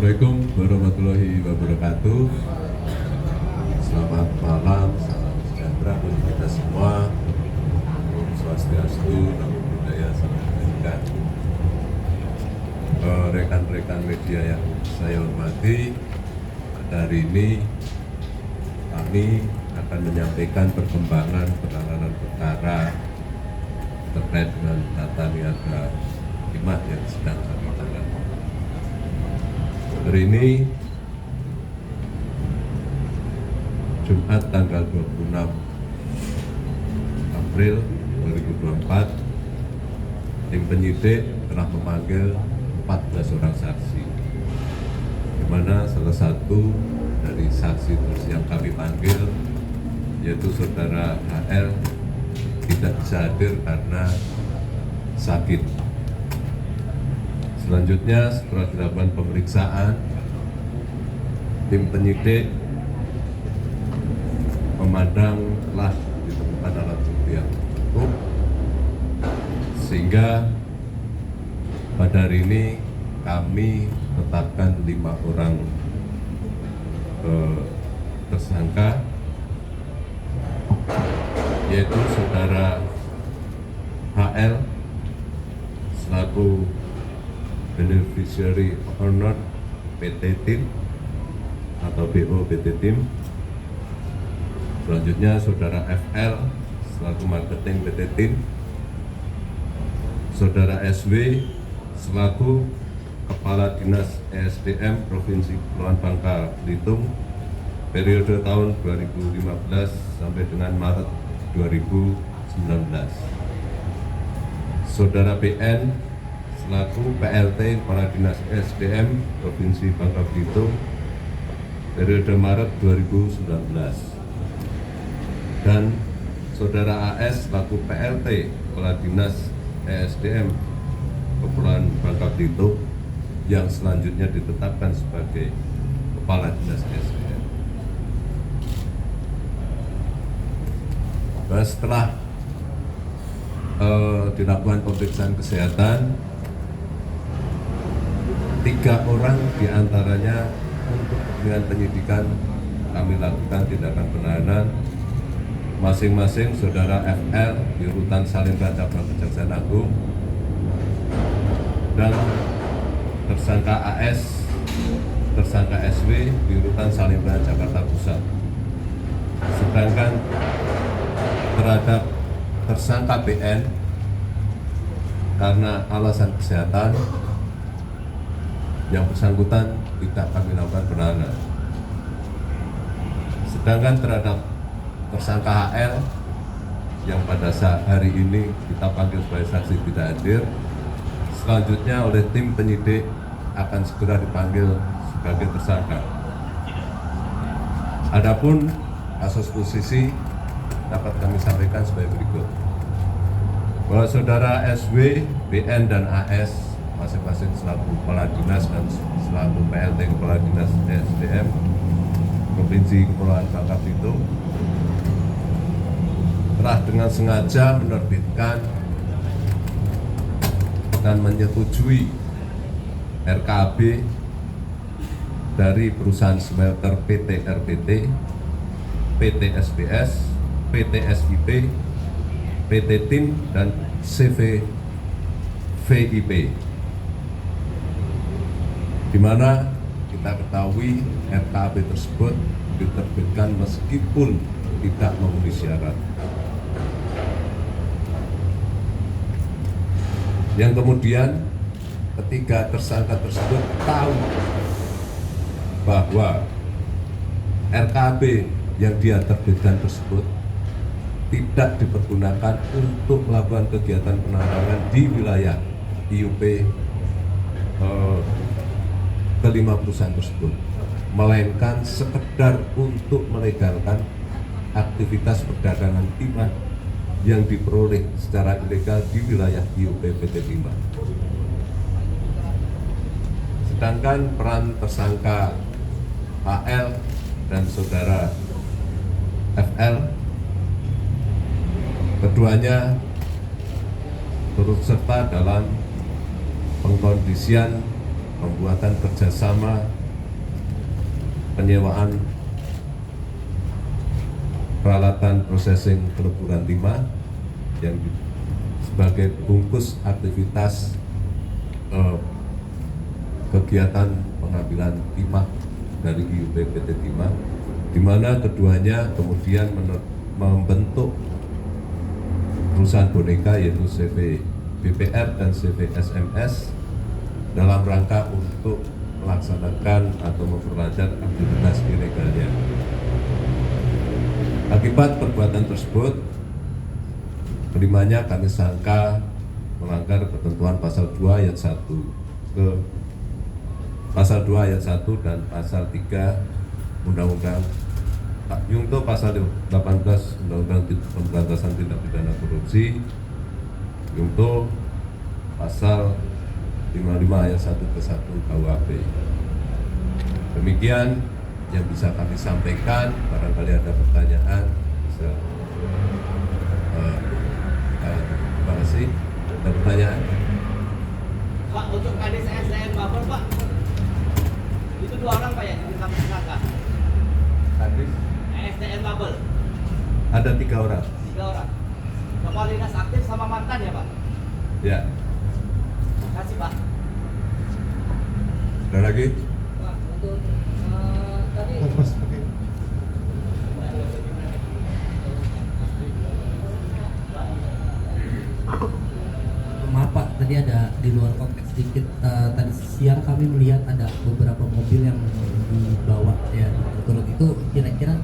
Assalamualaikum warahmatullahi wabarakatuh. Selamat malam, salam sejahtera bagi kita semua. Om Swastiastu, Namo Buddhaya, salam kebajikan. Rekan-rekan media yang saya hormati, pada hari ini kami akan menyampaikan perkembangan penanganan perkara terkait dengan tata niaga timah yang sedang kami tangani. Hari ini Jumat tanggal 26 April 2024, tim penyidik telah memanggil 14 orang saksi, di mana salah satu dari saksi yang kami panggil yaitu saudara HL tidak bisa hadir karena sakit. Selanjutnya, setelah dilakukan pemeriksaan, tim penyidik memandang telah ditemukan alat bukti yang cukup, sehingga pada hari ini kami tetapkan 5 orang tersangka, yaitu saudara HL selaku Beneficiary Owner PT Tim atau BO PT Tim. Selanjutnya saudara FL selaku Marketing PT Tim, saudara SW selaku Kepala Dinas ESDM Provinsi Kepulauan Bangka Belitung periode tahun 2015 sampai dengan Maret 2019. Saudara BN selaku PLT Kepala Dinas SDM Provinsi Bangka Belitung periode Maret 2019, dan saudara AS selaku PLT Kepala Dinas ESDM Kepulauan Bangka Belitung yang selanjutnya ditetapkan sebagai Kepala Dinas SDM. Dan setelah dilakukan pemeriksaan kesehatan, 3 orang diantaranya untuk kepentingan penyidikan kami lakukan tindakan penahanan, masing-masing saudara FL di Rutan Salemba Cabang Kejaksaan Agung dan tersangka AS, tersangka SW di Rutan Salemba Jakarta Pusat. Sedangkan terhadap tersangka BN karena alasan kesehatan yang bersangkutan tidak kami lakukan penahanan. Sedangkan terhadap tersangka HL yang pada saat hari ini kita panggil sebagai saksi tidak hadir, selanjutnya oleh tim penyidik akan segera dipanggil sebagai tersangka. Adapun kasus posisi dapat kami sampaikan sebagai berikut, bahwa saudara SW, BN dan AS masing-masing selaku Kepala Dinas dan selaku PLT Kepala Dinas SDM Provinsi Kepulauan Bangka Belitung telah dengan sengaja menerbitkan dan menyetujui RKAB dari perusahaan smelter PT RBT, PT SBS, PT SIP, PT Tim, dan CV VIP, di mana kita ketahui RKAB tersebut diterbitkan meskipun tidak memenuhi syarat. Yang kemudian ketiga tersangka tersebut tahu bahwa RKAB yang dia terbitkan tersebut tidak dipergunakan untuk melakukan kegiatan penambangan di wilayah IUP kelima perusahaan tersebut, melainkan sekedar untuk melegalkan aktivitas perdagangan timah yang diperoleh secara ilegal di wilayah IUP PT Timah. Sedangkan peran tersangka HL dan saudara FL, keduanya turut serta dalam pengkondisian pembuatan kerjasama penyewaan peralatan processing peleburan timah yang sebagai bungkus aktivitas kegiatan pengambilan timah dari IUP PT Timah, di mana keduanya kemudian membentuk perusahaan boneka yaitu CV BPR dan CV SMS dalam rangka untuk melaksanakan atau memperlancar aktivitas ilegalnya. Akibat perbuatan tersebut, kelimanya kami sangka melanggar ketentuan pasal 2 ayat 1 ke pasal 2 ayat 1 dan pasal 3 Undang-Undang Yungto pasal 18 Undang-Undang Pemberantasan Tindak Pidana Korupsi, Yungto pasal 55 ayat 1 ke 1 KUHP. Demikian yang bisa kami sampaikan. Barangkali ada pertanyaan bisa. Terima kasih. Ada pertanyaan? Pak, untuk kadis SDM Babel, Pak, itu 2 orang Pak ya yang kami tersangka. Kadis? SDM Babel. Ada 3 orang. 3 orang. Kepala dinas aktif sama mantan ya Pak? Ya. Terima kasih Pak. Ada lagi? Pak, untuk tadi maaf Pak, tadi ada di luar konteks sedikit. Tadi siang kami melihat ada beberapa mobil yang dibawa ya turut itu, kira-kira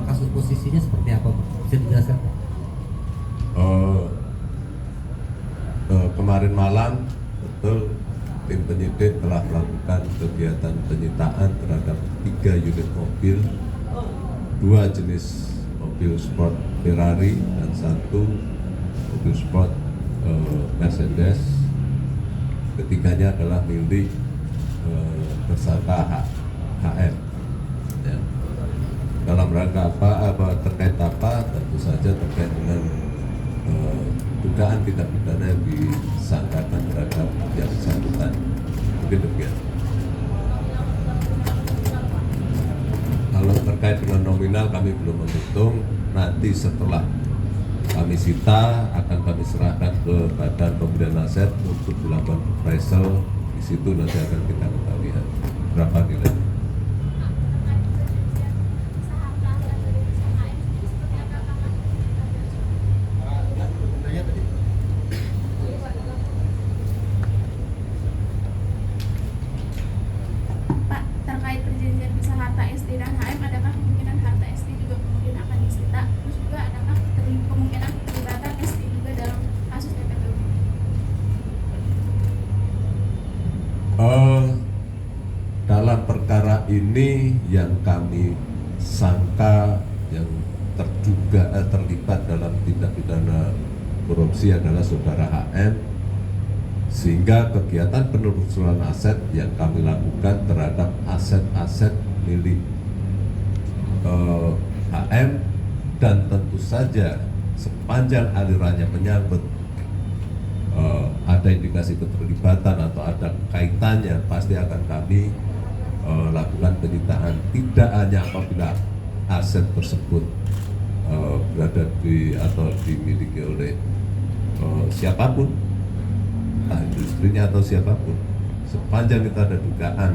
kasus posisinya seperti apa Pak? Bisa dijelaskan Pak? Kemarin malam betul tim penyidik telah melakukan kegiatan penyitaan terhadap 3 unit mobil, 2 jenis mobil sport Ferrari dan 1 mobil sport Mercedes. Ketiganya adalah milik tersangka HM. Ya. Dalam rangka apa terkait apa? Tentu saja terkait dengan dugaan tindak pidana yang disangkakan terhadap yang bersangkutan. Mungkin demikian. Kalau terkait dengan nominal kami belum menghitung. Nanti setelah kami sita akan kami serahkan ke Badan Pemberian Aset untuk dilakukan appraisal. Di situ nanti akan kita ketahui berapa nilai. Pak, terkait perjanjian pisah harta SD dan HM, adakah kemungkinan harta SD juga kemudian akan disita? Terus juga adakah kemungkinan keterlibatan SD juga dalam kasus TPPU? Dalam perkara ini yang kami sangka yang terlibat dalam tindak pidana korupsi adalah saudara HM, sehingga kegiatan penelusuran aset yang kami lakukan terhadap aset-aset milik HM, dan tentu saja sepanjang alirannya menyangkut ada indikasi keterlibatan atau ada kaitannya, pasti akan kami lakukan penyitaan. Tidak hanya apabila aset tersebut berada di atau dimiliki oleh siapapun, entah industrinya atau siapapun, sepanjang kita ada dugaan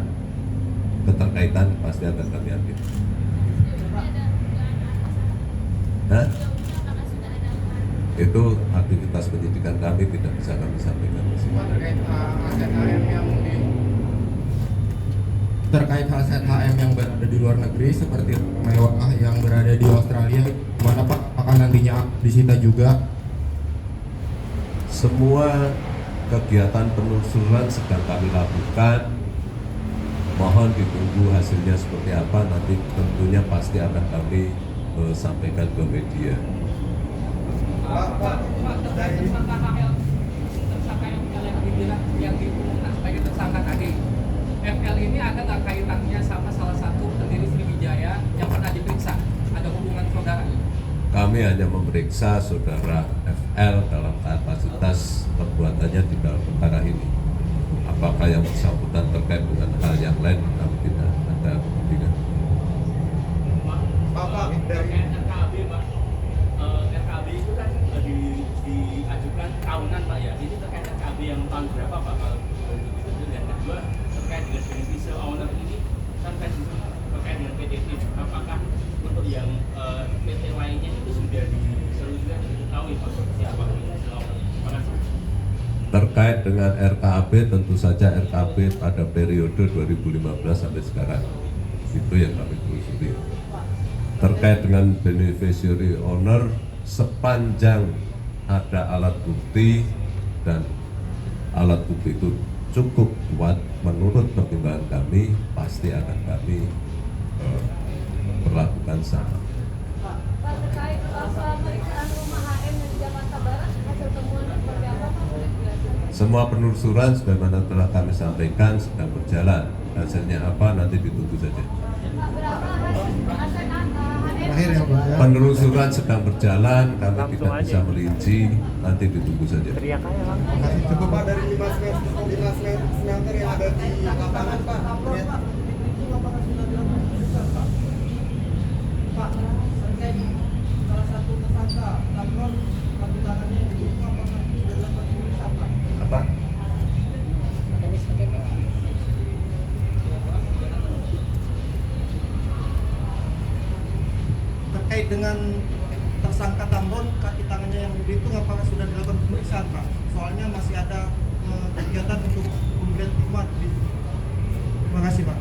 keterkaitan pasti akan kami ambil. Nah, itu aktivitas penyidikan kami, tidak bisa kami sampaikan di sini. Terkait aset HM yang berada di luar negeri seperti mewah yang berada di Australia, mana Pak? Apakah nantinya disita juga? Semua kegiatan penelusuran sedang kami lakukan. Mohon ditunggu hasilnya seperti apa, nanti tentunya pasti akan kami sampaikan ke media. Pak, dari tersangka yang dibilang yang diumumkan sebagai tersangka tadi, FL ini ada nggak kaitannya sama salah satu pendiri Sriwijaya yang pernah diperiksa? Ada hubungan saudara? Kami hanya memeriksa saudara FL dalam kapasitas perbuatannya di dalam perkara ini. Apakah yang bersangkutan terkait dengan hal yang lain, kami tidak ada kepentingan. Terkait RKAB Pak, RKAB itu kan diajukan tahunan Pak ya. Ini terkait RKAB yang tahun berapa Pak? Itu dan kedua terkait dengan beneficial owner ini kan terkait dengan PTT. Apakah untuk yang PT lainnya itu sudah diseluruhkan diketahui Pak siapa beneficial owner? Terima kasih. Terkait dengan RKAB, tentu saja RKAB pada periode 2015 sampai sekarang itu yang kami telusuri. Terkait dengan beneficiary owner, sepanjang ada alat bukti dan alat bukti itu cukup kuat menurut pertimbangan kami, pasti akan kami perlakukan sama. Pak, terkait pemeriksaan rumah HM di Jakarta Barat, hasil temuannya seperti apa Pak? Boleh dijelaskan? Semua penelusuran sebagaimana telah kami sampaikan sedang berjalan. Hasilnya apa nanti ditunggu saja. Pak, berapa aset HM? Terakhir ya Pak ya. Penelusuran sedang berjalan, kami tidak bisa merinci, nanti ditunggu saja. Makasih. Cukup Pak dari 5 smelter yang ada di lapangan Pak. Pak, terkait salah satu tersangka Tamron tanda tangannya itu apakah sudah dapat pemeriksaan Pak? Apa? Terkait dengan tersangka Tamron, kaki tangannya yang dihitung apakah sudah dilakukan pemeriksaan Pak? Soalnya masih ada kegiatan untuk pembelian rumah. Terima kasih Pak.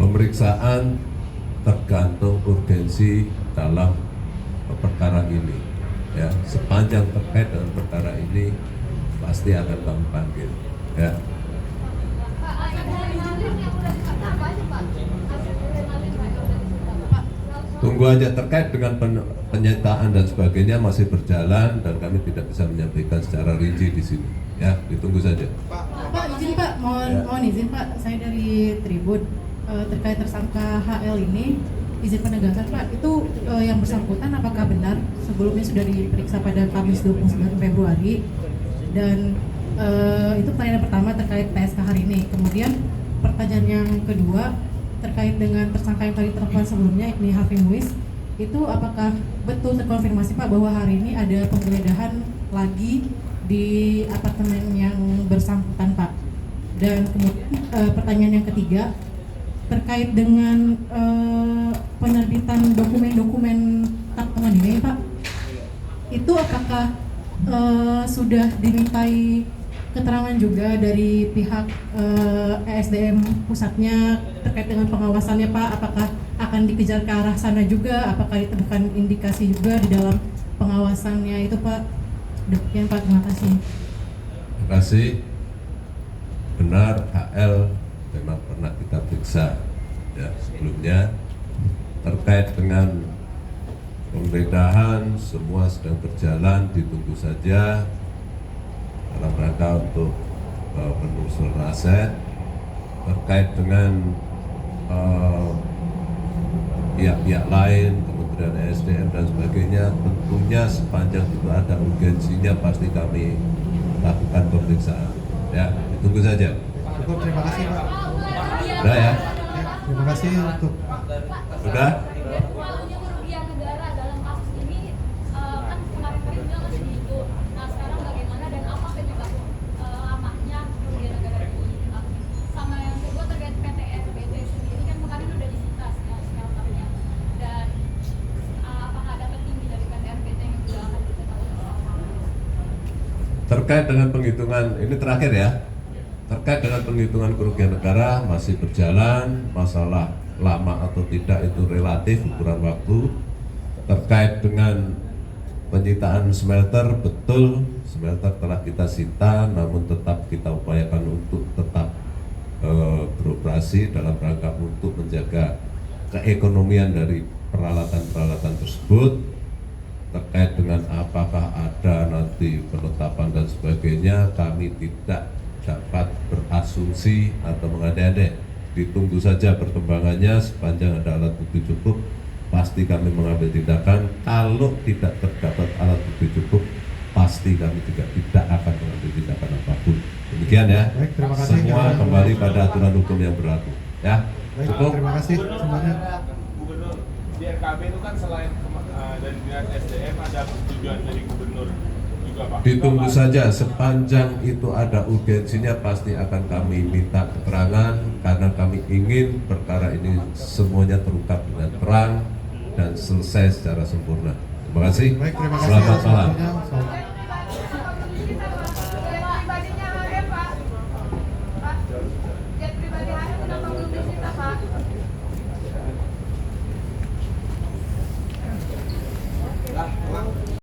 Pemeriksaan tergantung urgensi dalam perkara ini. Ya, sepanjang terkait dengan perkara ini pasti akan kami panggil. Ya. Pak, adrenalin yang udah disita apa aja Pak? Adrenalin Pak yang udah disita Pak? Tunggu aja, terkait dengan penyitaan dan sebagainya masih berjalan dan kami tidak bisa menyampaikan secara rinci di sini. Ya, ditunggu saja. Pak, izin Pak, mohon izin Pak, saya dari Tribun. Terkait tersangka HL ini, izin penegasan Pak, itu yang bersangkutan apakah benar sebelumnya sudah diperiksa pada Kamis 29 Februari dan itu pertanyaan pertama terkait PSK hari ini. Kemudian pertanyaan yang kedua terkait dengan tersangka yang tadi telepon sebelumnya, yakni Harvey Muiz, itu apakah betul terkonfirmasi Pak bahwa hari ini ada penggeledahan lagi di apartemen yang bersangkutan Pak? Dan kemudian pertanyaan yang ketiga terkait dengan penerbitan dokumen-dokumen tabungan ini Pak, itu apakah sudah dimintai keterangan juga dari pihak ESDM pusatnya terkait dengan pengawasannya Pak? Apakah akan dikejar ke arah sana juga? Apakah ditemukan indikasi juga di dalam pengawasannya itu Pak? Demikian Pak, terima kasih. Terima kasih. Benar, HL memang pernah kita periksa ya sebelumnya. Terkait dengan penggeledahan semua sedang berjalan, ditunggu saja dalam rangka untuk penelusuran aset. Terkait dengan pihak-pihak lain, Kementerian ESDM dan sebagainya, tentunya sepanjang itu ada urgensinya pasti kami lakukan pemeriksaan. Ya, ditunggu saja. Cukup, terima kasih Pak. Udah ya? Terima kasih untuk Udah? Walau kerugian negara dalam kasus ini kan kemarin-kemarin bilang masih dihitung. Nah sekarang bagaimana dan apa penyebab lamanya kerugian negara ini? Sama yang kedua terkait PT SBT sendiri kan kemarin udah disita smelternya, dan apakah ada petinggi dari PT SBT yang juga akan diketahui? Terkait dengan penghitungan, ini terakhir ya. Terkait dengan penghitungan kerugian negara masih berjalan, masalah lama atau tidak itu relatif ukuran waktu. Terkait dengan penyitaan smelter, betul smelter telah kita sita, namun tetap kita upayakan untuk tetap beroperasi dalam rangka untuk menjaga keekonomian dari peralatan-peralatan tersebut. Terkait dengan apakah ada nanti penetapan dan sebagainya, kami tidak dapat berasumsi atau mengada-ada. Ditunggu saja perkembangannya, sepanjang ada alat bukti cukup pasti kami mengambil tindakan. Kalau tidak terdapat alat bukti cukup, pasti kami juga tidak akan mengambil tindakan apapun. Demikian ya. Baik, terima kasih. Semua kembali pada aturan hukum yang berlaku. Ya, baik, cukup. terima kasih semuanya. Gubernur di RKB itu kan selain dari dinas SDM ada persetujuan dari gubernur juga Pak. Ditunggu saja, sepanjang itu ada urgensinya pasti akan kami minta keterangan karena kami ingin perkara ini semuanya terungkap dengan terang dan selesai secara sempurna. Terima kasih. Baik, terima kasih Selamat atas malam. waktunya.